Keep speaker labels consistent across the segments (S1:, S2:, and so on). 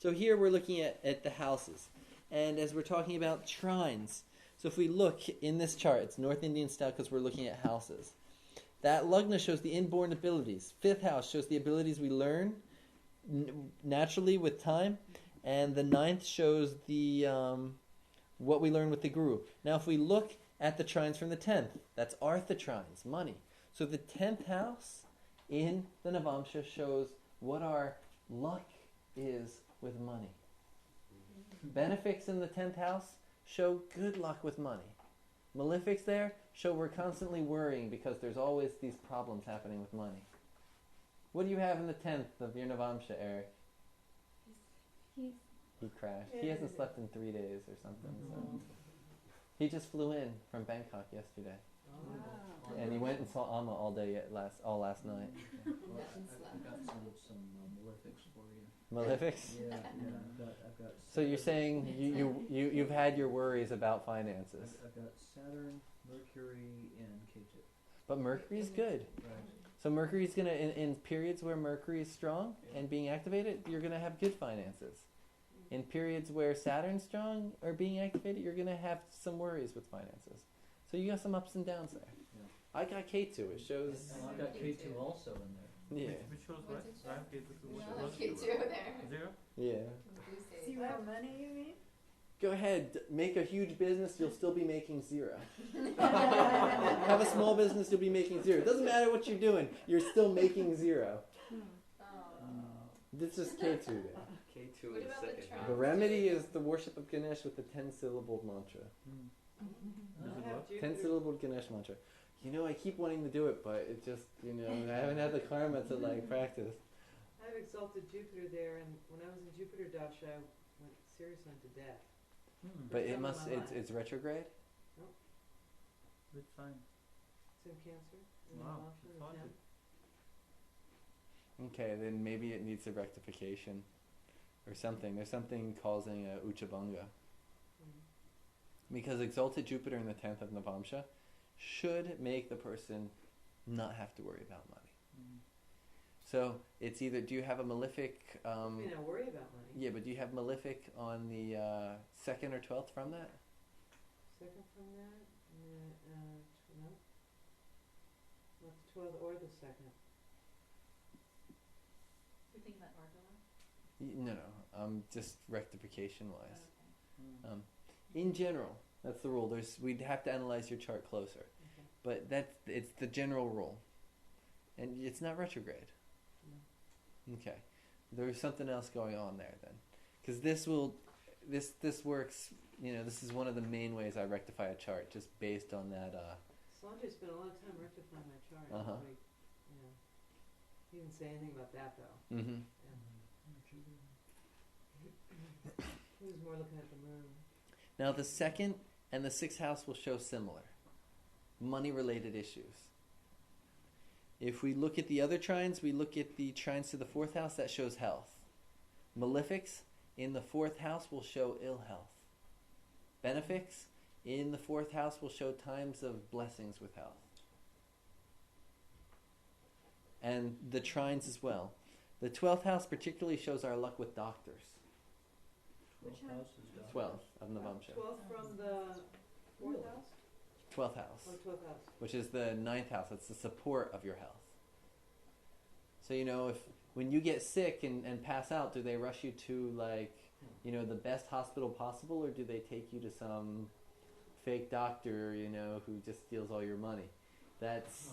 S1: So here we're looking at the houses. And as we're talking about trines, so if we look in this chart, it's North Indian style because we're looking at houses. That lagna shows the inborn abilities. Fifth house shows the abilities we learn naturally with time. And the ninth shows the what we learn with the guru. Now if we look at the trines from the 10th, that's artha trines, money. So the 10th house in the Navamsha shows what our luck is with money. Benefics in the 10th house show good luck with money. Malefics there show we're constantly worrying because there's always these problems happening with money. What do you have in the 10th of your Navamsha, Eric? He crashed. He hasn't slept in 3 days or something. So. He just flew in from Bangkok yesterday.
S2: Wow.
S1: And he went and saw Amma all last night.
S3: Well, I've got some malefics for you.
S1: Malefics?
S3: Yeah, I've got.
S1: So you're saying you've had your worries about finances.
S3: I've got Saturn, Mercury, and Ketu.
S1: But Mercury's good.
S3: Right.
S1: So Mercury's going to, in periods where Mercury is strong and being activated, you're going to have good finances. In periods where Saturn's strong or being activated, you're going to have some worries with finances. So you got some ups and downs there.
S3: Yeah.
S1: I got K2. It shows...
S3: And I've got Ketu also in there.
S1: Yeah.
S4: Which shows what? I have K2.
S2: K2 there.
S4: Zero?
S1: Yeah.
S5: Zero money, you mean?
S1: Go ahead. Make a huge business, you'll still be making zero. Have a small business, you'll be making zero. It doesn't matter what you're doing. You're still making zero. This is K2 there.
S6: K2
S2: What
S6: is
S2: about the
S6: second.
S2: trine?
S1: The remedy is the worship of Ganesh with the 10-syllable mantra.
S4: This is what?
S1: 10-syllable Ganesh mantra. You know, I keep wanting to do it, but it just, I haven't had the karma to practice.
S5: I have exalted Jupiter there, and when I was in Jupiter Dasha, I went seriously into debt.
S1: But it
S5: Some
S1: must,
S5: of my life.
S1: it's retrograde?
S4: Which sign?
S5: It's in Cancer. In
S4: Wow,
S5: Navamsha,
S4: it's
S5: the
S4: haunted.
S5: 10th.
S1: Okay, then maybe it needs a rectification or something. There's something causing a Uchabanga. Because exalted Jupiter in the 10th of Navamsha should make the person not have to worry about money. So it's either, do you have a malefic...
S5: I mean, I worry about money.
S1: yeah, but do you have malefic on the 2nd or 12th from that?
S5: Second from that? No. Not the 12th or the 2nd.
S2: You're thinking about Argala?
S1: No, just rectification-wise. In general, that's the rule. We'd have to analyze your chart closer.
S5: Okay.
S1: But it's the general rule. And it's not retrograde.
S5: No.
S1: Okay. There's something else going on there then. Because this works, this is one of the main ways I rectify a chart, just based on that.
S5: Sanjay spent a lot of time rectifying my chart.
S1: Uh-huh.
S5: He didn't say anything about that, though.
S1: Mm-hmm.
S5: He was more looking at the moon.
S1: Now the 2nd and the 6th house will show similar. Money-related issues. If we look at the other trines, we look at the trines to the 4th house, that shows health. Malefics in the 4th house will show ill health. Benefics in the 4th house will show times of blessings with health. And the trines as well. The 12th house particularly shows our luck with doctors.
S5: Which house?
S1: 12 of Navamsha.
S5: 12th from the 4th house?
S1: 12th house.
S5: Oh, 12th house.
S1: Which is the 9th house. It's the support of your health. So, if when you get sick and pass out, do they rush you to, the best hospital possible, or do they take you to some fake doctor, who just steals all your money? That's,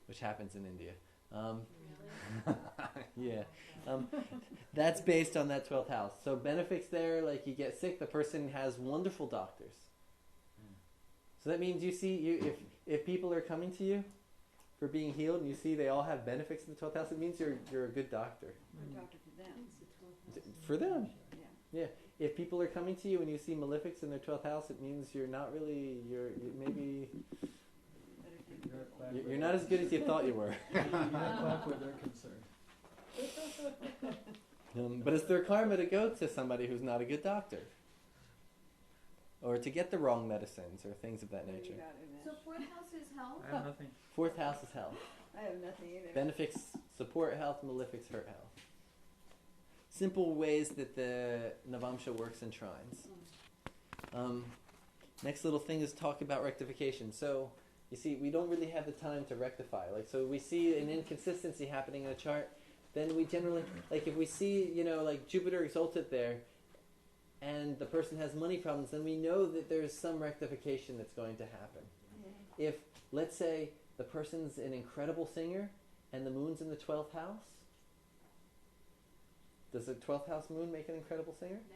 S1: which happens in India. Yeah. That's based on that 12th house. So benefics there, you get sick, the person has wonderful doctors. So that means if people are coming to you for being healed and you see they all have benefics in the 12th house, it means you're a good doctor.
S5: We're talking to them.
S1: For them.
S5: Yeah.
S1: Yeah. If people are coming to you and you see malefics in their 12th house, it means you're not really, you're not as good as you thought you were.
S3: You're quack where they're concerned.
S1: But it's their karma to go to somebody who's not a good doctor. Or to get the wrong medicines or things of that nature.
S2: So 4th house is health?
S4: I have nothing.
S1: 4th house is health.
S5: I have nothing either.
S1: Benefics support health, malefics hurt health. simple ways that the Navamsha works in trines. Next little thing is talk about rectification. So, you see, we don't really have the time to rectify. So we see an inconsistency happening in a chart, then we generally, if we see, Jupiter exalted there, and the person has money problems, then we know that there's some rectification that's going to happen. If, let's say, the person's an incredible singer, and the moon's in the 12th house, does the 12th house moon make an incredible singer?
S2: No.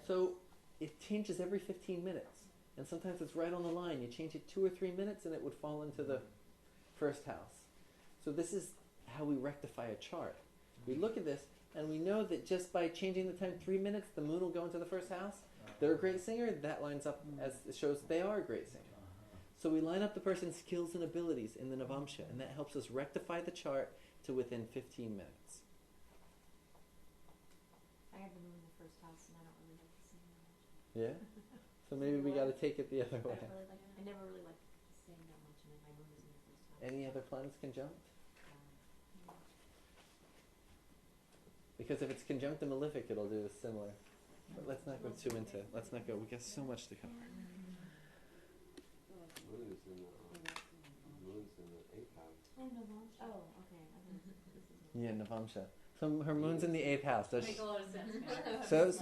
S1: So it changes every 15 minutes. And sometimes it's right on the line. You change it 2 or 3 minutes and it would fall into the first house. So this is how we rectify a chart. We look at this and we know that just by changing the time 3 minutes, the moon will go into the first house. They're a great singer. That lines up as it shows they are a great singer. So we line up the person's skills and abilities in the Navamsha, and that helps us rectify the chart to within 15 minutes.
S6: I have the moon in the first house, and I don't really like to sing that much.
S1: Yeah? So maybe we got to take it the other way.
S6: I never really like to sing that much, and my moon is in the first house.
S1: Any other planets conjunct? Because if it's conjunct a malefic, it'll do similar. But let's not go too into it. Let's not go. We got so much to cover.
S7: Moon's in the 8th house.
S6: Oh, Navamsha. Oh, okay.
S1: Yeah, Navamsha. So her moon's in the 8th house.
S2: Makes a lot of sense.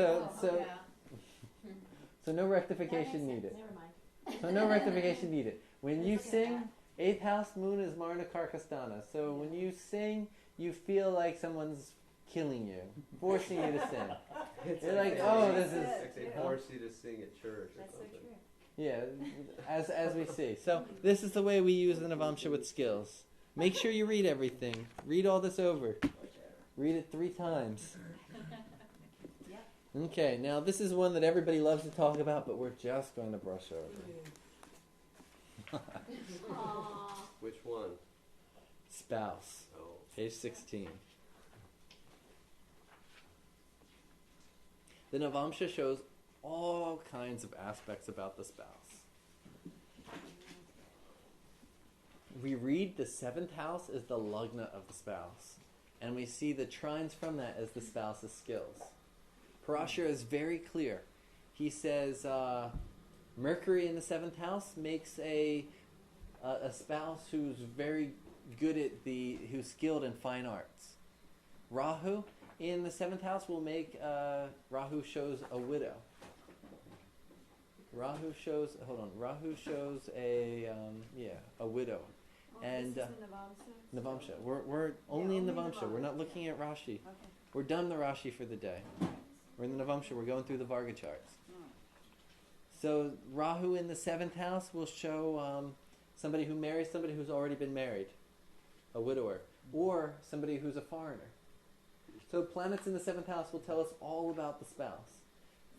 S1: So no rectification needed.
S6: Never mind.
S1: So no rectification needed. When you sing, 8th house moon is Marna Karkastana. So when you sing, you feel like someone's killing you, forcing you to sing. You're like, oh, this is...
S7: They force you to sing at church or
S6: That's so
S7: something.
S6: true.
S1: Yeah, as we see. So this is the way we use the Navamsha with skills. Make sure you read everything. Read all this over. Read it 3 times. Okay, now this is one that everybody loves to talk about, but we're just going to brush over.
S7: Which one?
S1: Spouse.
S7: Oh.
S1: Page 16. The Navamsha shows all kinds of aspects about the spouse. We read the 7th house is the lugna of the spouse, and we see the trines from that as the spouse's skills. Parashara is very clear. He says Mercury in the 7th house makes a spouse who's very good at who's skilled in fine arts. Rahu in the 7th house will make Rahu shows a widow. Rahu shows a widow. And
S5: This is the Navamsa?
S1: Navamsha. We're only in
S5: only
S1: Navamsha. We're not looking at Rashi.
S5: Okay.
S1: We're done the Rashi for the day. We're in the Navamsha. We're going through the Varga charts. So Rahu in the 7th house will show somebody who marries somebody who's already been married, a widower, or somebody who's a foreigner. So planets in the 7th house will tell us all about the spouse.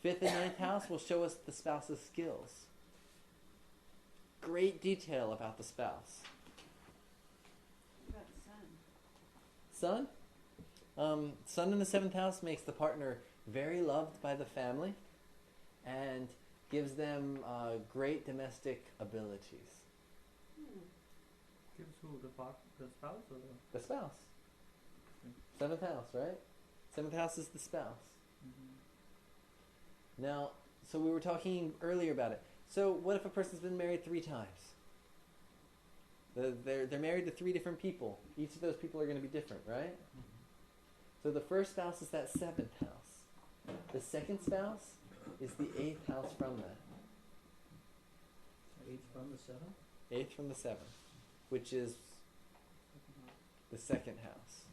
S1: 5th and 9th house will show us the spouse's skills. Great detail about the spouse.
S5: What about the sun?
S1: Sun? Sun in the 7th house makes the partner very loved by the family and gives them great domestic abilities.
S4: Gives who? The spouse or the...
S1: The spouse. 7th house, right? 7th house is the spouse. Now, so we were talking earlier about it. So what if a person's been married 3 times? They're married to 3 different people. Each of those people are going to be different, right? So the first spouse is that 7th house. The second spouse is the 8th house from that.
S3: 8 from the 7?
S1: 8th from the 7th, which is the second house.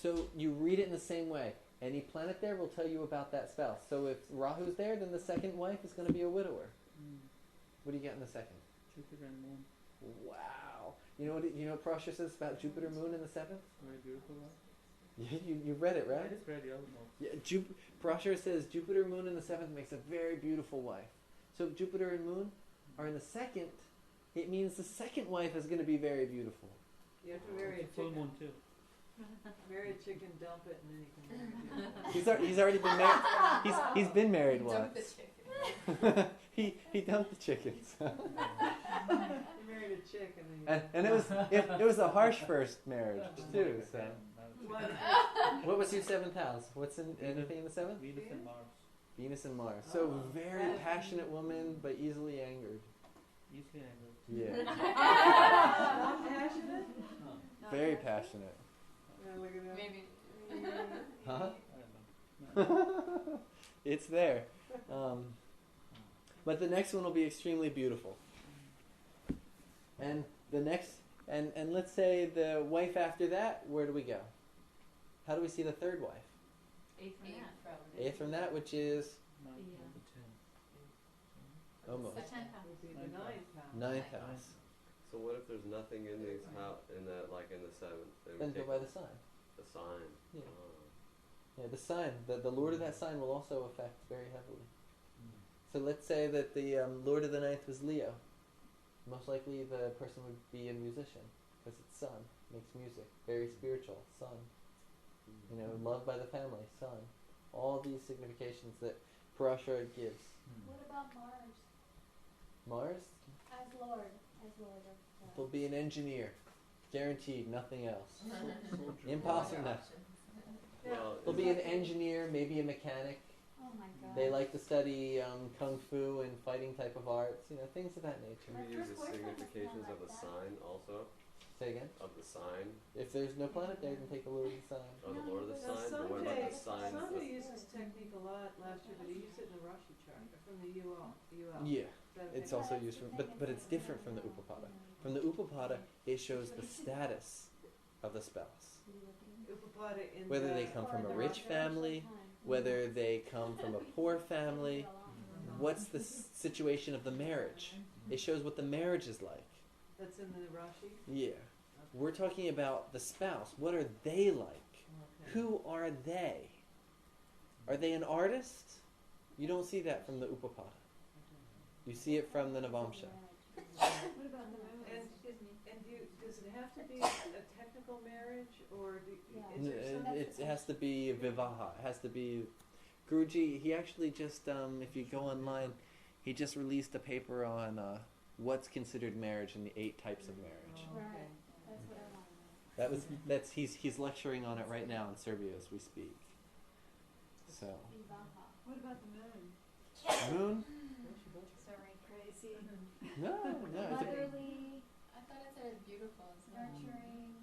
S1: So you read it in the same way. Any planet there will tell you about that spouse. So if Rahu's there, then the second wife is going to be a widower. What do you get in the second?
S4: Jupiter and Moon.
S1: Wow. You know what Parashara says about Jupiter Moon in the 7th?
S4: Very beautiful one.
S1: You read it, right?
S4: I just read the other one.
S1: Yeah, Parashara says Jupiter Moon in the 7th makes a very beautiful wife. So if Jupiter and Moon are in the 2nd, it means the second wife is going to be very beautiful.
S5: You have to marry a
S4: Full
S5: chicken.
S4: moon too.
S5: Marry a chicken, dump it, and then you can marry it.
S1: He's already been married. He's been married once.
S2: Dump the chicken.
S1: he dumped the chickens.
S5: You married a chick, and then you...
S1: and it was a harsh first marriage too. So
S5: What?
S1: What was your seventh house? What's in anything in the seventh?
S4: Venus and Mars.
S1: Venus and Mars. So very passionate woman, but easily angered.
S4: Easily angered.
S1: Yeah.
S5: Not passionate?
S1: Very passionate.
S5: Yeah, look at that.
S2: Maybe.
S1: Huh?
S4: I don't know.
S1: It's there. But the next one will be extremely beautiful. And the next, and let's say the wife after that, where do we go? How do we see the third wife?
S2: Eighth from that.
S1: Eighth from that, which is
S4: Nine,
S2: Yeah.
S4: number 10.
S1: almost
S2: The 10th house.
S5: Would be the ninth house.
S1: ninth house.
S7: So what if there's nothing in these in that, like in the seventh? Then we
S1: Then go
S7: take
S1: by the sign.
S7: the sign.
S1: Yeah.
S7: Oh.
S1: Yeah, the sign. The Lord of that sign will also affect very heavily.
S4: Mm.
S1: So let's say that the Lord of the ninth was Leo. Most likely the person would be a musician because it's sun, makes music, very spiritual, sun. You know, loved by the family, sun. All these significations that Parashara gives.
S6: What about Mars?
S1: Mars,
S6: As Lord of the...
S1: will be an engineer, guaranteed, nothing else.
S4: Soldier.
S1: Impossible. No.
S7: Well,
S1: They'll be an engineer, maybe a mechanic.
S6: Oh my God.
S1: They like to study kung fu and fighting type of arts, you know, things of that nature.
S7: can we use the significations of the sign also?
S1: Say again.
S7: Of the sign,
S1: If there's no planet there, then take the Lord of the sign.
S7: of the Lord of the
S5: Now,
S7: sign. But what about the signs?
S5: Sunday used this technique a lot last year, but he used it in the Rashi chart from the UL.
S1: Yeah,
S5: Is that
S1: it's
S5: okay?
S1: also used from, but it's different from the Upapada. From the Upapada, it shows the status of the spouse.
S5: Upapada in
S1: Whether
S5: the,
S1: they come from a
S5: the
S1: rich
S5: Rashi?
S1: family, whether they come from a poor family, what's the situation of the marriage? It shows what the marriage is like.
S5: That's in the Rashi?
S1: Yeah. We're talking about the spouse. What are they like?
S5: Okay.
S1: Who are they? Are they an artist? You don't see that from the Upapada. You see it from the Navamsha.
S6: What about the moon?
S5: And,
S2: Excuse me.
S5: and does it have to be a technical marriage, or is there some...
S1: It has to be vivaha. It has to be... Guruji, he actually just, if you go online, he just released a paper on what's considered marriage and the 8 types of marriage.
S5: Oh, okay.
S6: That's what I want to know.
S1: He's lecturing on it right now in Serbia as we speak. So
S6: Vivaha.
S5: What about the moon?
S1: moon?
S2: Sorry.
S6: Crazy.
S1: No, it's
S6: Motherly,
S2: I thought it said beautiful.
S6: nurturing.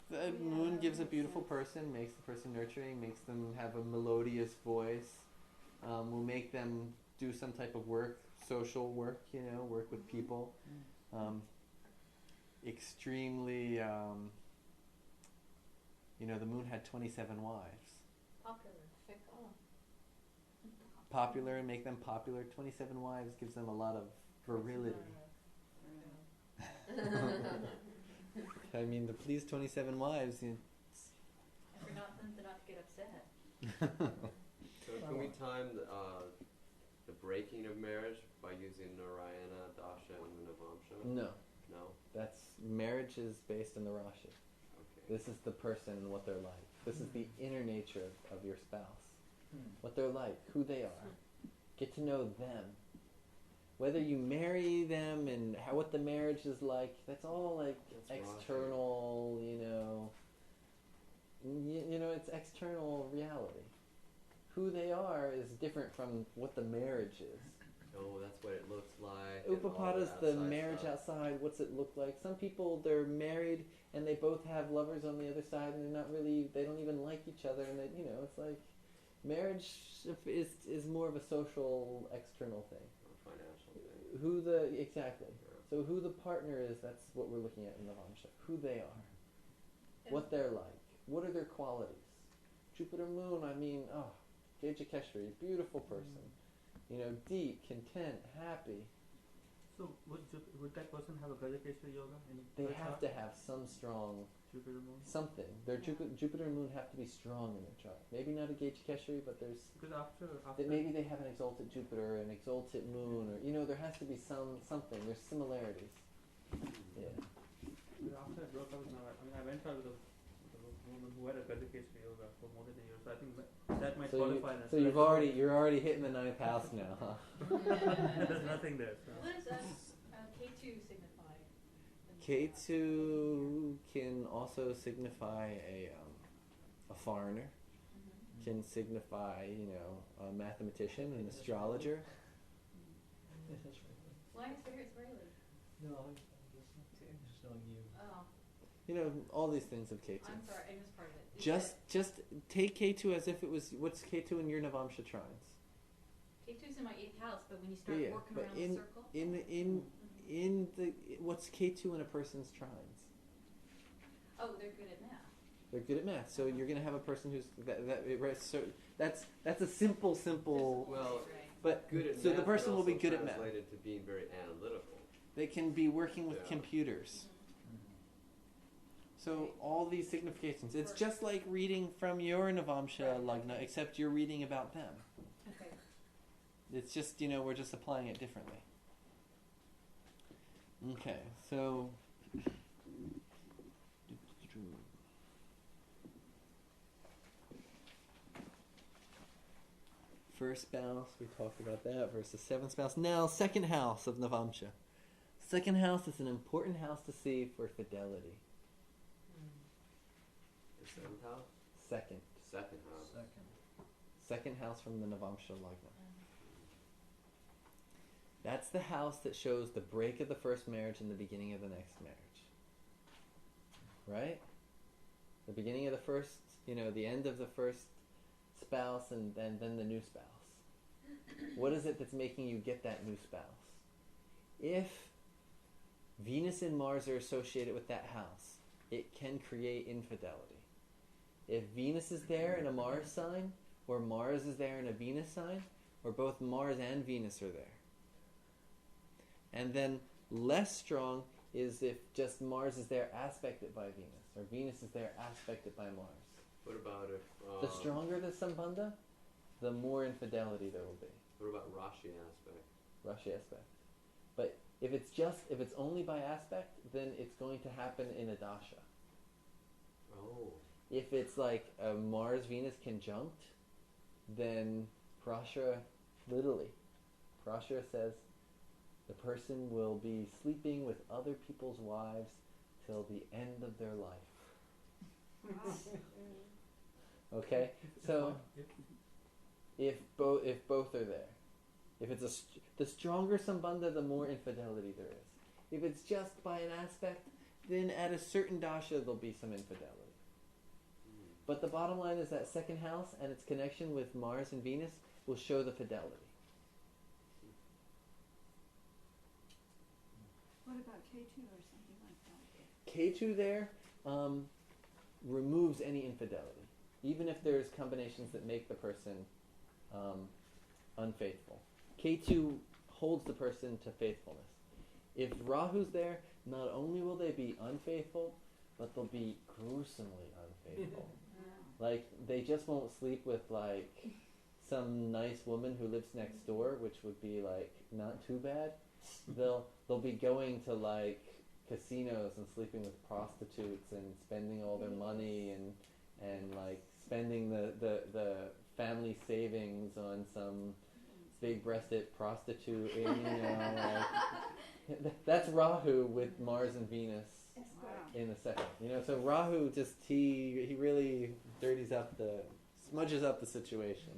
S1: the moon gives a beautiful person, makes the person nurturing, makes them have a melodious voice, will make them do some type of work, social work, you know, work with people. Extremely, you know, the moon had 27 wives.
S2: Popular. Fickle.
S1: Popular, make them popular. 27 wives gives them a lot of virility. I mean, to please 27 wives, you
S2: And for not them to not get upset.
S7: So can we time the breaking of marriage by using Narayana, Dasha, and Navamsha?
S1: no,
S7: No?
S1: that's marriage is based in the Rashi.
S7: Okay.
S1: This is the person and what they're like. This is the inner nature of your spouse.
S4: Hmm.
S1: What they're like, who they are. Get to know them. Whether you marry them and what the marriage is like, that's all like
S7: That's
S1: external, you know. You know, it's external reality. Who they are is different from what the marriage is.
S7: Oh, that's what it looks like. and all
S1: Upapada's
S7: that
S1: the
S7: outside
S1: marriage
S7: stuff.
S1: outside. What's it look like? Some people, they're married and they both have lovers on the other side, and they're not really. They don't even like each other, and they, you know, it's like marriage is more of a social, external thing.
S7: Or financial thing.
S1: Who the exactly.
S7: Yeah.
S1: So who the partner is, that's what we're looking at in Navamsha. Who they are, what they're like, what are their qualities. Jupiter Moon, I mean, Gejikeshwari, beautiful person. You know, deep, content, happy.
S4: So would that person have a Gajakeshwar yoga?
S1: They have to have some strong
S4: Jupiter moon?
S1: something. Their Jupiter and Moon have to be strong in their chart. Maybe not a Gejikeshwari, but there's
S4: Because after
S1: that maybe they have an exalted Jupiter, an exalted Moon, or you know, there has to be something. There's similarities. Yeah.
S4: because after I broke up with my wife, I mean I went out with a woman who had a Gajakeshwar yoga for more than a year, so I think that might qualify.
S1: So you're already hitting the 9th house now, huh?
S4: There's nothing there. So.
S2: What does K2 signify?
S1: K2 can also signify a foreigner.
S2: Mhm.
S1: Can signify, a mathematician, an astrologer.
S3: That's right.
S2: Flying spirits, really.
S3: No, I'm just knowing you.
S2: Oh,
S1: All these things of K2.
S2: I'm sorry, I missed part of it. You
S1: Just take K2 as if it was, what's K2 in your Navamsha trines?
S2: said K2's in my 8th house, but when you start
S1: Yeah,
S2: working
S1: but
S2: around the circle.
S1: in the, what's K2 in a person's trines?
S2: Oh, they're good at math.
S1: They're good at math, so you're going to have a person who's right. So that's a simple.
S7: Well,
S2: right.
S1: But
S7: good at
S1: so
S7: math
S1: the person
S7: could
S1: will be
S7: also
S1: good at math.
S7: translated to being very analytical.
S1: They can be working with
S7: Yeah.
S1: computers.
S2: Mhm.
S1: So all these significations, it's just like reading from your Navamsha Lagna, except you're reading about them.
S2: Okay.
S1: It's just, we're just applying it differently. Okay, so first spouse, we talked about that, versus seventh spouse. Now, second house of Navamsha. Second house is an important house to see for fidelity.
S7: The seventh house?
S1: Second.
S7: Second house.
S1: Second house from the Navamsha Lagna. That's the house that shows the break of the first marriage and the beginning of the next marriage. Right? The beginning of the first, the end of the first spouse and then the new spouse. What is it that's making you get that new spouse? If Venus and Mars are associated with that house, it can create infidelity. If Venus is there in a Mars sign, or Mars is there in a Venus sign, or both Mars and Venus are there. And then less strong is if just Mars is there aspected by Venus, or Venus is there aspected by Mars.
S7: What about if...
S1: The stronger the Sambandha, the more infidelity there will be.
S7: What about Rashi aspect?
S1: Rashi aspect. But if it's only by aspect, then it's going to happen in a dasha.
S7: Oh.
S1: If it's like a Mars-Venus conjunct, then Prashara says the person will be sleeping with other people's wives till the end of their life. Okay? So if both are there, if it's the stronger Sambandha, the more infidelity there is. If it's just by an aspect, then at a certain dasha there'll be some infidelity. But the bottom line is that second house and its connection with Mars and Venus will show the fidelity.
S6: What about K2 or something like that?
S1: K2 there removes any infidelity, even if there's combinations that make the person unfaithful. K2 holds the person to faithfulness. If Rahu's there, not only will they be unfaithful, but they'll be gruesomely unfaithful. Like, they just won't sleep with, like, some nice woman who lives next door, which would be, like, not too bad. They'll be going to, like, casinos and sleeping with prostitutes and spending all their money and like, spending the family savings on some big-breasted prostitute. That's Rahu with Mars and Venus in the second. So Rahu he really smudges up the situation.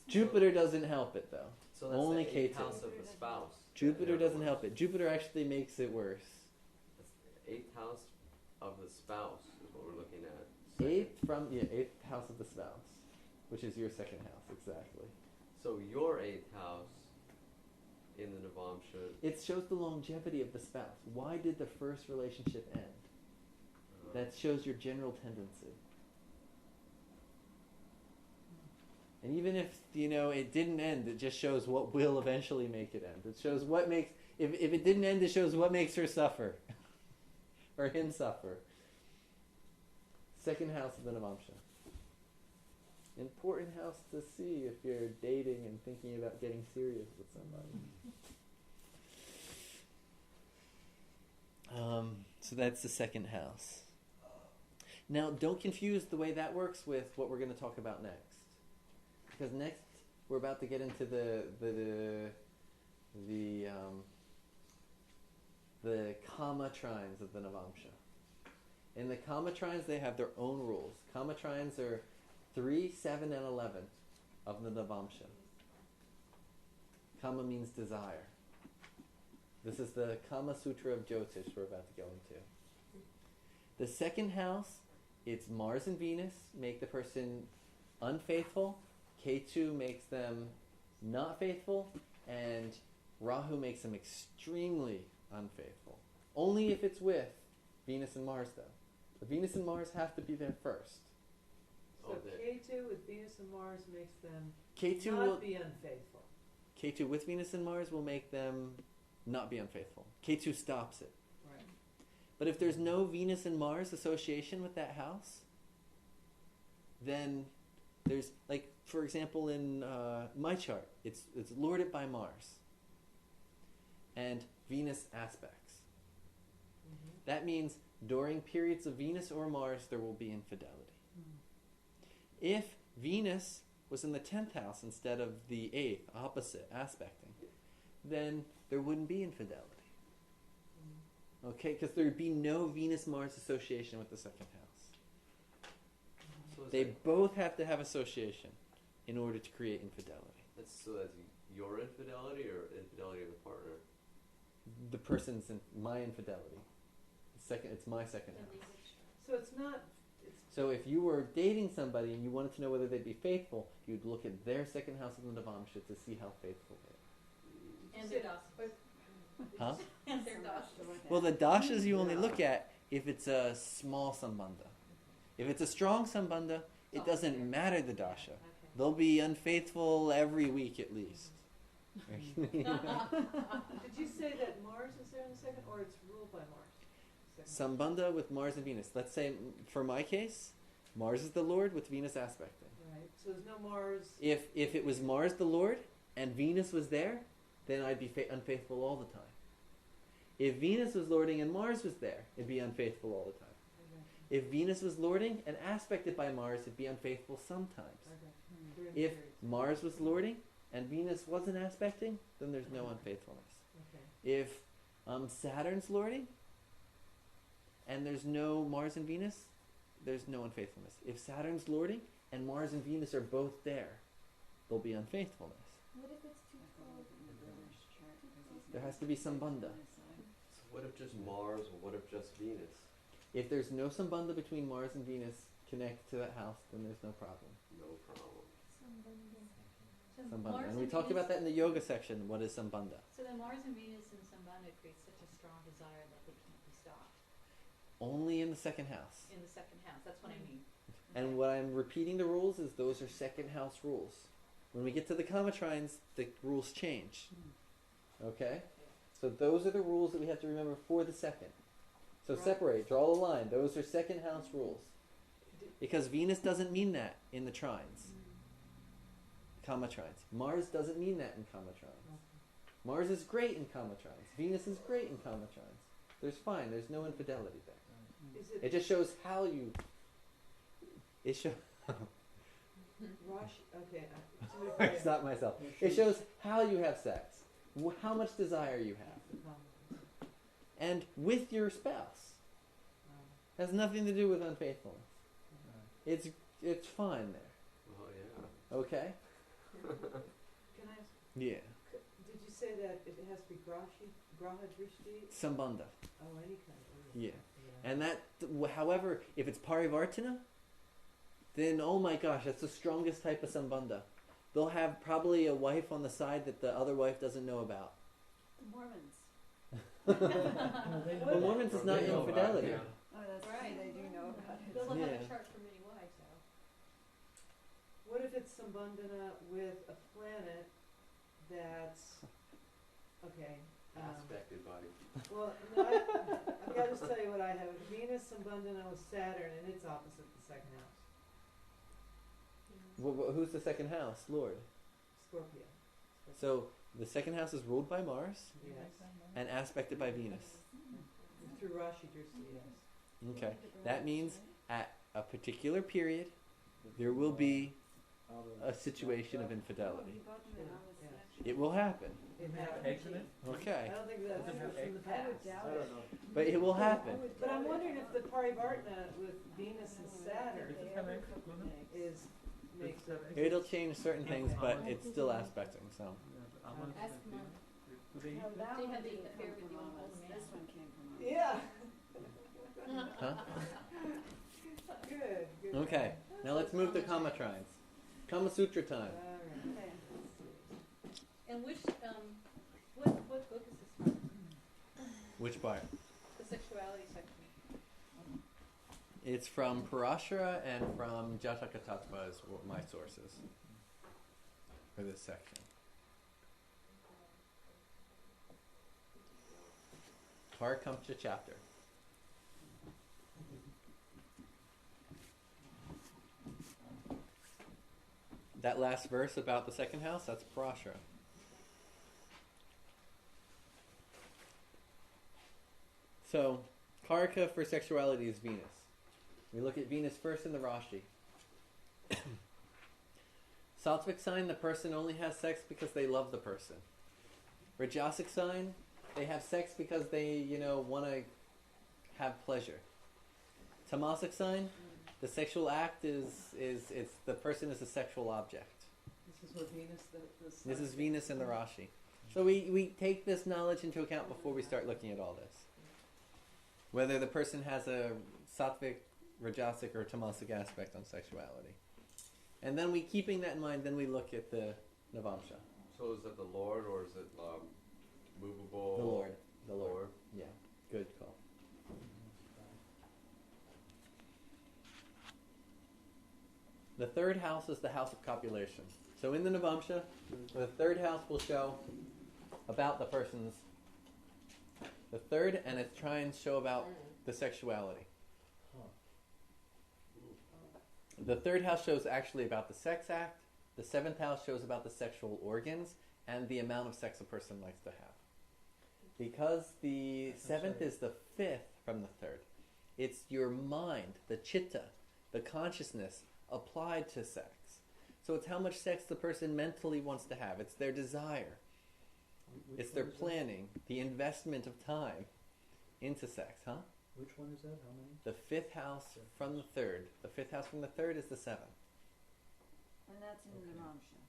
S1: Jupiter doesn't help it though.
S7: So that's
S1: Only
S7: the
S1: K2.
S7: house of the spouse.
S1: Jupiter
S7: In
S1: doesn't
S7: other
S1: help
S7: words.
S1: it. Jupiter actually makes it worse.
S7: That's the 8th house of the spouse is what we're looking at.
S1: Eighth house of the spouse, which is your second house, exactly.
S7: So your 8th house in the Navamsha.
S1: It shows the longevity of the spouse. Why did the first relationship end? That shows your general tendency. And even if, it didn't end, it just shows what will eventually make it end. It shows what makes, if it didn't end, it shows what makes her suffer. Or him suffer. Second house of the Navamsha. Important house to see if you're dating and thinking about getting serious with somebody. So that's the second house. Now, don't confuse the way that works with what we're going to talk about next. Because next, we're about to get into the Kama trines of the Navamsha. In the comma trines, they have their own rules. Comma trines are 3, 7, and 11 of the Navamsha. Kama means desire. This is the Kama Sutra of Jyotish we're about to go into. The second house, it's Mars and Venus make the person unfaithful. Ketu makes them not faithful, and Rahu makes them extremely unfaithful. Only if it's with Venus and Mars, though. The Venus and Mars have to be there first.
S5: So K2 with Venus and Mars makes them
S1: Ketu
S5: not be unfaithful.
S1: Ketu with Venus and Mars will make them not be unfaithful. Ketu stops it.
S5: Right.
S1: But if there's no Venus and Mars association with that house, then there's, like, for example, in my chart, it's lorded by Mars and Venus aspects.
S5: Mm-hmm.
S1: That means during periods of Venus or Mars, there will be infidelity. If Venus was in the 10th house instead of the 8th, opposite, aspecting, then there wouldn't be infidelity. Okay? Because there would be no Venus-Mars association with the second house.
S7: So is
S1: They
S7: that,
S1: both have to have association in order to create infidelity.
S7: that's your infidelity or infidelity of the partner?
S1: The person's my infidelity. It's my second house.
S5: So it's not.
S1: So if you were dating somebody and you wanted to know whether they'd be faithful, you'd look at their second house of the Navamsha to see how faithful they
S2: And their dasas.
S1: are. Huh?
S2: And their dasas.
S1: Well, the dashas you only look at if it's a small sambandha. If it's a strong sambandha, it doesn't matter the dasha.
S5: Okay.
S1: They'll be unfaithful every week at least.
S5: Did you say that Mars is there in the second, or it's ruled by Mars? Second.
S1: Sambandha with Mars and Venus. Let's say, for my case, Mars is the Lord with Venus aspecting.
S5: Right. So there's no Mars.
S1: If it was Mars the Lord and Venus was there, then I'd be unfaithful all the time. If Venus was lording and Mars was there, it'd be unfaithful all the time.
S5: Okay.
S1: If Venus was lording and aspected by Mars, it'd be unfaithful sometimes.
S5: Okay. During
S1: If
S5: periods.
S1: Mars was lording and Venus wasn't aspecting, then there's no unfaithfulness.
S5: Okay.
S1: If Saturn's lording and there's no Mars and Venus, there's no unfaithfulness. If Saturn's lording and Mars and Venus are both there, there'll be unfaithfulness.
S6: What if it's too cold?
S1: There has to be sambandha.
S7: So what if just Mars or what if just Venus?
S1: If there's no sambandha between Mars and Venus connected to that house, then there's no problem.
S7: No problem.
S2: So
S1: Sambandha.
S2: Mars
S1: And we
S2: and
S1: talked
S2: Venus-
S1: about that in the yoga section. What is sambandha?
S2: So then Mars and Venus and Sambandha create such a strong desire that they can't be stopped
S1: Only in the second house.
S2: in the second house. That's what I mean.
S1: And what I'm repeating the rules is those are second house rules. When we get to the comma trines, the rules change. Okay? So those are the rules that we have to remember for the second. So
S5: Right.
S1: separate, draw a line. Those are second house rules. Because Venus doesn't mean that in the trines. Comma trines. Mars doesn't mean that in comma trines. Mars is great in comma trines. Venus is great in comma trines. There's fine. There's no infidelity there.
S5: Is
S1: It
S5: it
S1: just shows how you. It shows.
S5: Rosh? Okay.
S1: I stopped myself. It shows how you have sex, how much desire you have, and with your spouse. Has nothing to do with unfaithfulness. It's fine there.
S7: Oh yeah.
S1: Okay.
S5: Can I ask?
S1: Yeah.
S5: Did you say that it has to be Graha Drishti?
S1: Sambandha.
S5: Oh, any kind of.
S1: Yeah. And that, however, if it's parivartana, then oh my gosh, that's the strongest type of sambandha. They'll have probably a wife on the side that the other wife doesn't know about.
S6: The Mormons.
S1: But Mormons is not
S7: They know about it,
S1: infidelity.
S7: yeah.
S6: Oh, that's
S2: Right.
S6: right. They do know about it.
S2: They'll have
S1: Yeah.
S2: a chart for many wives, though.
S5: What if it's Sambandhana with a planet that's okay?
S7: Aspected by.
S5: Well, no, I've got to just tell you what I have. Venus Sambandhana with Saturn, and it's opposite the second house.
S1: Who's the second house? Lord.
S5: Scorpio.
S1: So the second house is ruled by Mars
S5: Yes.
S1: and aspected by Venus.
S5: Through Rashi Drishti, yes.
S1: Okay. That means at a particular period, there will be a situation of infidelity.
S5: Yeah.
S1: It will happen.
S5: It happened.
S4: Eggs in it?
S1: Okay.
S5: I don't think that's
S4: Does it have
S5: from the
S4: eggs?
S5: past.
S3: I don't know.
S1: But it will happen.
S5: But I'm wondering if the Parivartana with Venus and Saturn
S4: Does it have eggs, Luna?
S5: makes
S4: Does it have
S5: it.
S4: eggs?
S1: It'll change certain things, but it's still aspecting. So
S4: Yeah, but almonds
S2: Ask
S4: and
S2: Mom.
S4: do they eat
S2: They
S4: that?
S2: had the affair with the old man.
S6: This one came from Mama.
S5: Yeah.
S1: huh?
S5: Good.
S1: Okay. Now let's move to Kama trines. Kama Sutra time.
S5: All right.
S6: Okay.
S2: And which, what book is this from?
S1: Which part?
S2: The sexuality section.
S1: It's from Parashara and from Jataka is what my sources for this section. Parakamcha chapter. That last verse about the second house, that's Parashara. So, Karaka for sexuality is Venus. We look at Venus first in the Rashi. Sattvic sign, the person only has sex because they love the person. Rajasic sign, they have sex because they, want to have pleasure. Tamasic sign, the sexual act it's the person is a sexual object.
S5: This is what Venus.
S1: This is Venus in the Rashi. So we take this knowledge into account before we start looking at all this. Whether the person has a sattvic, rajasic, or tamasic aspect on sexuality. And then keeping that in mind, then we look at the Navamsha.
S7: So is it the Lord or is it movable?
S1: The Lord. The Lord.
S7: Lord.
S1: Yeah, good call. The third house is the house of copulation. So in the Navamsha, the third house will show about the person's. The third, and it's trying to show about the sexuality. The third house shows actually about the sex act. The seventh house shows about the sexual organs and the amount of sex a person likes to have. Because the seventh is the fifth from the third, it's your mind, the chitta, the consciousness applied to sex. So it's how much sex the person mentally wants to have. It's their desire. It's their planning, the investment of time into sex, huh?
S3: Which one is that? How many?
S1: The fifth house from the third. The fifth house from the third is the seventh
S6: And that's in the Navamsha.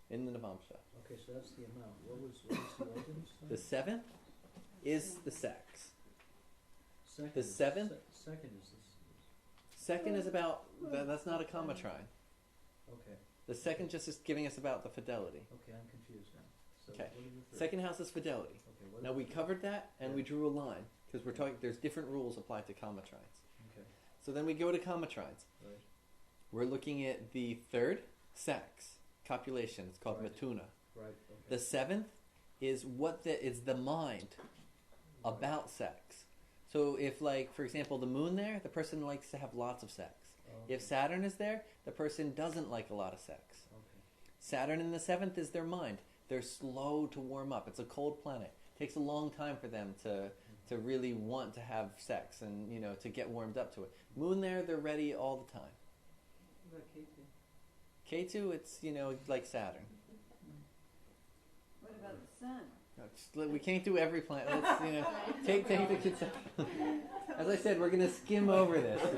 S1: in the Navamsha.
S3: Okay, so that's the amount. What was the organs?
S1: The seventh is the sex.
S3: Second
S1: the
S3: is-
S1: seventh?
S3: Second is this.
S1: Second is about, that's not a Kama trine.
S3: Okay,
S1: The second just is giving us about the fidelity.
S3: okay, I'm confused now. So
S1: Okay.
S3: what are the third?
S1: Second house is fidelity.
S3: Okay, what
S1: Now
S3: are
S1: we
S3: the-
S1: covered that and we drew a line because we're talking, there's different rules applied to Kama trines.
S3: Okay,
S1: So then we go to Kama trines.
S3: right.
S1: We're looking at the third, sex, copulation. It's called
S3: Right.
S1: matuna.
S3: Right, okay.
S1: The seventh is is the mind about sex. So if, like, for example, the moon there, the person likes to have lots of sex.
S3: Okay.
S1: If Saturn is there, the person doesn't like a lot of sex.
S3: Okay.
S1: Saturn in the seventh is their mind. They're slow to warm up. It's a cold planet. It takes a long time for them to really want to have sex and, to get warmed up to it. Moon there, they're ready all the time.
S5: What about K2?
S1: K2, it's, like Saturn.
S6: What about the sun?
S1: We can't do every planet. Let's, take the concept. As I said, we're going to skim over this.
S2: What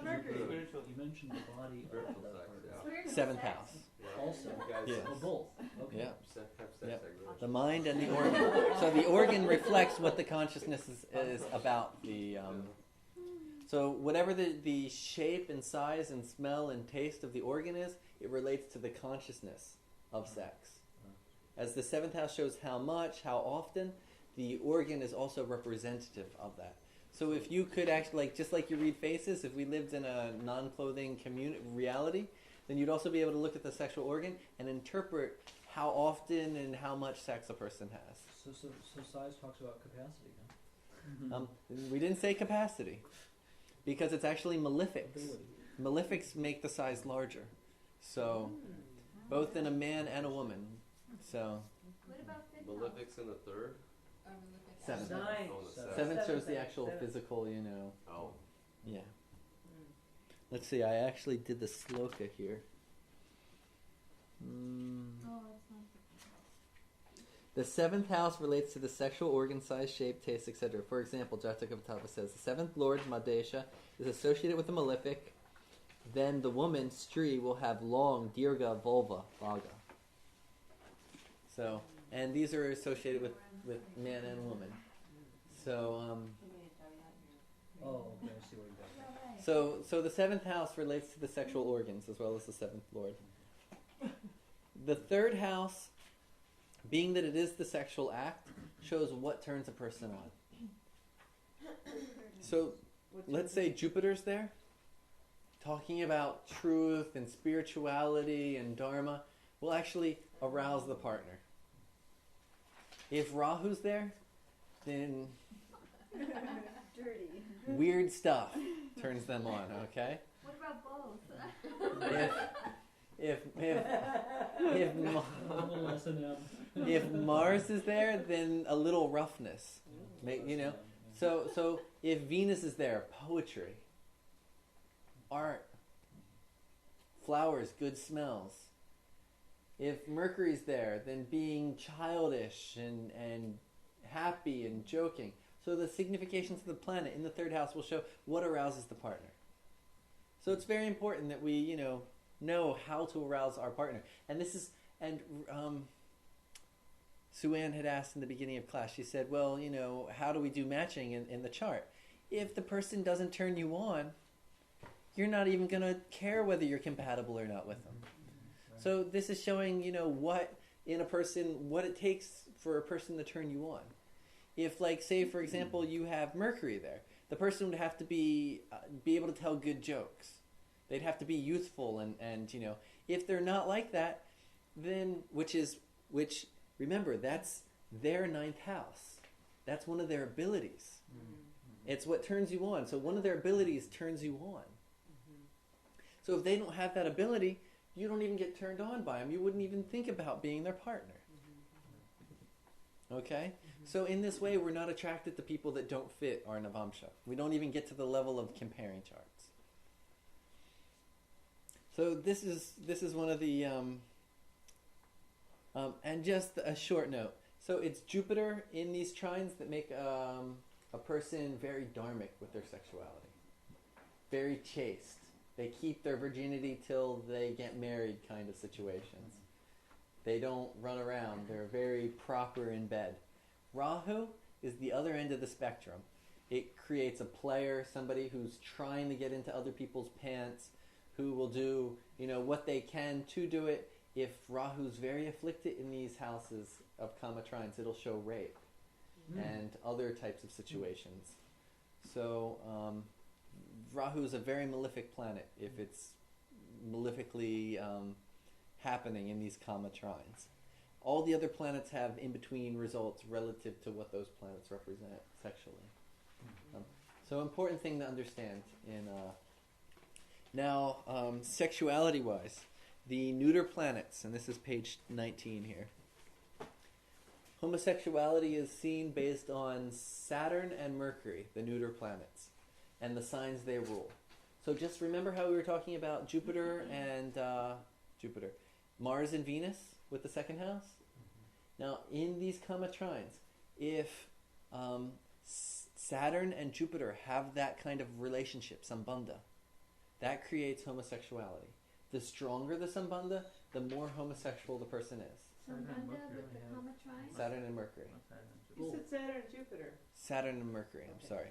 S2: about Jupiter?
S3: You mentioned the body of
S7: Spiritual
S3: that
S7: sex,
S3: part.
S7: yeah.
S1: Seventh house.
S7: Yeah.
S3: Also,
S7: You guys
S1: Yeah.
S3: oh, both. Okay.
S1: Yeah.
S7: have sex
S1: Yep.
S7: regulation.
S1: The mind and the organ. So the organ reflects what the consciousness is about. So whatever the shape and size and smell and taste of the organ is, it relates to the consciousness of sex. As the seventh house shows how much, how often, the organ is also representative of that. So if you could actually, just like you read faces, if we lived in a non-clothing reality, then you'd also be able to look at the sexual organ and interpret how often and how much sex a person has.
S3: So size talks about capacity, huh?
S1: We didn't say capacity, because it's actually malefics.
S3: Ability.
S1: Malefics make the size larger. So, both in a man and a woman. So,
S2: What about fifth
S7: Malefics in the third?
S1: seventh.
S5: Nine.
S7: Oh, the
S3: Seven.
S1: Seventh shows the
S5: Seventh.
S1: actual
S5: Seventh.
S1: physical,
S7: Oh.
S1: yeah. let's see, I actually did the sloka here.
S6: Oh, it's not
S1: The seventh house relates to the sexual organ size, shape, taste, etc. For example, Jatakavatava says the seventh lord, Madesha, is associated with the malefic. Then the woman, Stri, will have long, dirga, vulva, vaga. So, and these are associated with man and woman. So,
S3: Oh, okay, I see what you got.
S1: so the seventh house relates to the sexual organs as well as the seventh lord. The third house, being that it is the sexual act, shows what turns a person on. So, let's say Jupiter's there, talking about truth and spirituality and dharma will actually arouse the partner. If Rahu's there, then
S6: dirty.
S1: weird stuff turns them on, okay?
S6: What about both?
S1: If Mars is there, then a little roughness. So if Venus is there, poetry, art, flowers, good smells. If Mercury's there, then being childish and happy and joking. So the significations of the planet in the third house will show what arouses the partner. So it's very important that we, know how to arouse our partner. And Sue-Ann had asked in the beginning of class, she said, well, how do we do matching in the chart? If the person doesn't turn you on, you're not even going to care whether you're compatible or not with them. So this is showing, what it takes for a person to turn you on. If, say, for example, you have Mercury there, the person would have to be able to tell good jokes. They'd have to be youthful and if they're not like that, then, which remember, that's their ninth house. That's one of their abilities. It's what turns you on. So one of their abilities turns you on. So if they don't have that ability, you don't even get turned on by them. You wouldn't even think about being their partner. Okay? So in this way, we're not attracted to people that don't fit our Navamsha. We don't even get to the level of comparing charts. So this is one of the... and just a short note. So it's Jupiter in these trines that make a person very dharmic with their sexuality. Very chaste. They keep their virginity till they get married kind of situations. They don't run around. They're very proper in bed. Rahu is the other end of the spectrum. It creates a player, somebody who's trying to get into other people's pants, who will do, what they can to do it. If Rahu's very afflicted in these houses of Kama trines, it'll show rape and other types of situations. So Rahu is a very malefic planet if it's malefically happening in these Kama trines. All the other planets have in-between results relative to what those planets represent sexually. So important thing to understand. Now, sexuality-wise, the neuter planets, and this is page 19 here. Homosexuality is seen based on Saturn and Mercury, the neuter planets, and the signs they rule. So just remember how we were talking about Jupiter and Mars and Venus with the second house? Now, in these Kama trines, if Saturn and Jupiter have that kind of relationship, sambandha, that creates homosexuality. The stronger the sambandha, the more homosexual the person is.
S6: Sambandha with the Kama trine?
S1: Saturn and Mercury.
S5: You said Saturn and Jupiter.
S1: Saturn and Mercury, I'm
S5: Okay.
S1: sorry.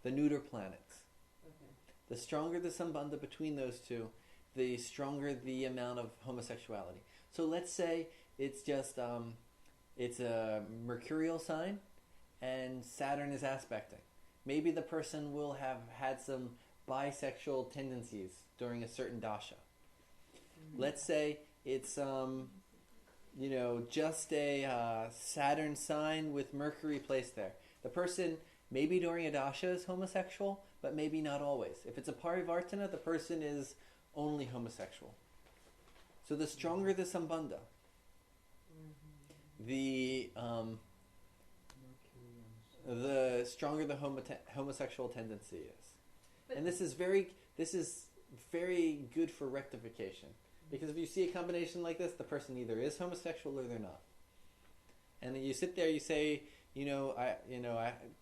S1: The neuter planets.
S5: Okay.
S1: The stronger the sambandha between those two, the stronger the amount of homosexuality. So let's say it's just, it's a mercurial sign and Saturn is aspecting. Maybe the person will have had some bisexual tendencies during a certain dasha. Let's say it's just a Saturn sign with Mercury placed there. The person maybe during a dasha is homosexual, but maybe not always. If it's a parivartana, the person is only homosexual. So the stronger the sambandha, the stronger the homosexual tendency is. And this is very good for rectification. Because if you see a combination like this, the person either is homosexual or they're not. And then you sit there, you say,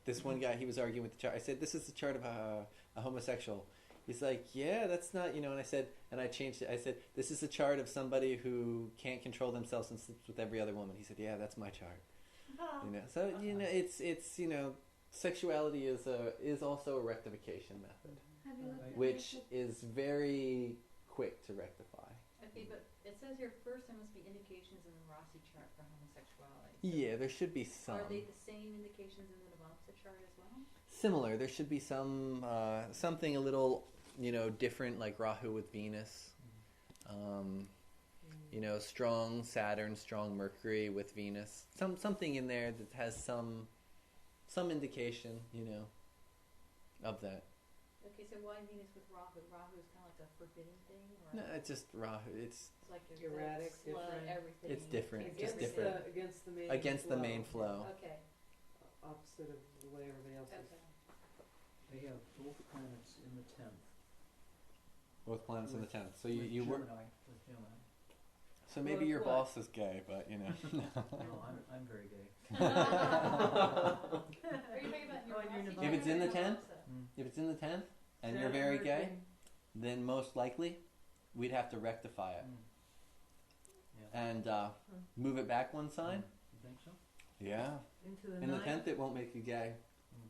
S1: this one guy, he was arguing with the chart. I said, this is the chart of a homosexual. He's like, yeah, that's not, and I said, and I changed it. I said, this is a chart of somebody who can't control themselves and sleeps with every other woman. He said, yeah, that's my chart. So it's sexuality is also a rectification method,
S6: Have you looked at
S1: which is very quick to rectify.
S2: Okay, but it says here first there must be indications in the Rossi chart for homosexuality.
S1: Yeah, there should be some.
S2: Are they the same indications in the Navamsa chart as well?
S1: Similar. There should be some something a little different, like Rahu with Venus. Strong Saturn, strong Mercury with Venus. Something in there that has some indication, of that.
S2: Okay, so why Venus with Rahu? Rahu is kind of like a forbidden thing? Or
S1: No, it's just Rahu. It's
S2: like a
S5: Erratic,
S2: flood,
S5: different.
S2: everything.
S1: It's different,
S2: Against
S1: just different.
S5: Against the main
S1: against
S5: flow.
S1: the main flow.
S2: Okay,
S5: Opposite of the way everybody else is.
S2: okay.
S3: They have both planets in the 10th.
S1: Both planets in the 10th. So
S3: with
S1: you work.
S3: Gemini, with Gemini.
S1: So maybe
S5: Well,
S1: your
S5: what?
S1: boss is gay, but
S3: No, I'm very gay.
S2: Are you talking about your
S5: Oh, and your
S2: Rossi
S1: If it's in the
S2: chart or
S1: 10th?
S2: Navamsa?
S1: if it's in the 10th and you're
S5: Saturn,
S1: very gay,
S5: Mercury.
S1: then most likely we'd have to rectify it
S3: Yeah.
S1: and move it back one sign.
S3: You think so?
S1: Yeah.
S5: Into the
S1: In the
S5: ninth.
S1: 10th, it won't make you gay.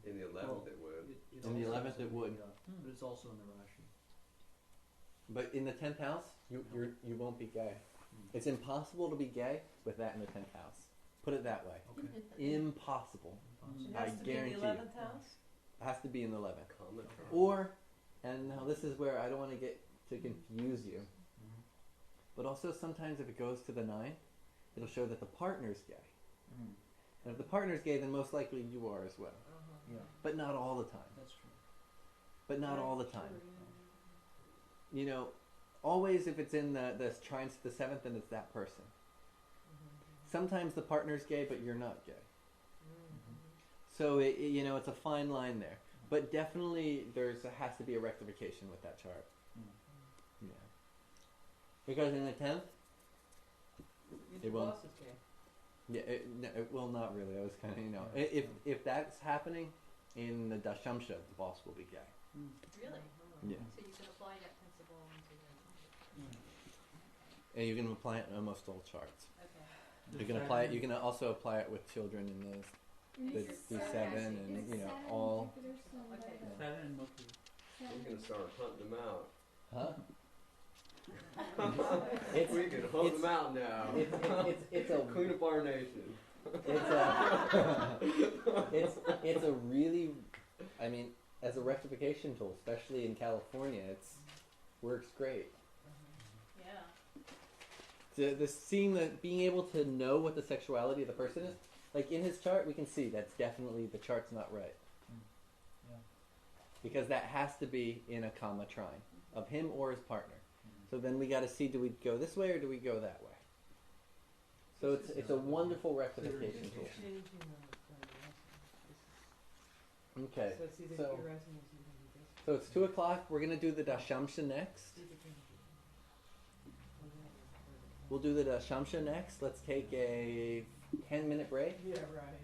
S7: In the 11th, it would.
S1: In the
S3: also
S1: 11th
S3: has to
S1: it
S3: be,
S1: would.
S3: but it's also in the Rashi.
S1: But in the 10th house, you won't be gay.
S3: Mm.
S1: It's impossible to be gay with that in the 10th house. Put it that way.
S3: Okay.
S1: Impossible.
S5: It
S1: I
S5: has to be in
S1: guarantee
S5: the
S1: you.
S5: 11th house.
S1: It has to be in the 11th.
S7: Comatron.
S1: Or, and now this is where I don't want to get to confuse you,
S3: Mhm.
S1: but also sometimes if it goes to the 9th, it'll show that the partner's gay.
S3: Mm.
S1: And if the partner's gay, then most likely you are as well.
S3: Yeah,
S1: But not all the time.
S3: that's true.
S1: But not all the time. Always if it's in the trines to the 7th, then it's that person. Sometimes the partner's gay, but you're not gay. So it's a fine line there. But definitely has to be a rectification with that chart.
S3: Mm.
S1: Yeah. Because in the 10th, It won't.
S5: Boss is gay.
S1: yeah, well, not really. I was kind of, if that's happening in the Dashamsha, the boss will be gay.
S3: Mm.
S2: Really?
S1: Yeah.
S2: So you can apply that principle into the...
S3: Mm.
S1: And you can apply it in almost all charts.
S2: Okay.
S1: You can apply it. You can also apply it with children in the D7 and all.
S2: Okay.
S4: Saturn and Mercury.
S7: We're gonna start hunting them out.
S1: Huh?
S7: We can hunt them out now.
S1: It's a
S7: Clean up our nation.
S1: it's a really, I mean, as a rectification tool, especially in California, works great.
S2: Yeah.
S1: Being able to know what the sexuality of the person is, like in his chart, we can see that's definitely the chart's not right.
S3: Yeah.
S1: Because that has to be in a comma trine of him or his partner.
S3: Mhm.
S1: So then we got to see, do we go this way or do we go that way? So it's a wonderful rectification tool.
S5: Changing the
S1: Okay,
S5: So it's either
S1: so-
S5: irresolute or something like this.
S1: so it's 2:00. We're gonna do the Dashamsha next. We'll do the Dashamsha next. Let's take a 10-minute break.
S5: Yeah, right.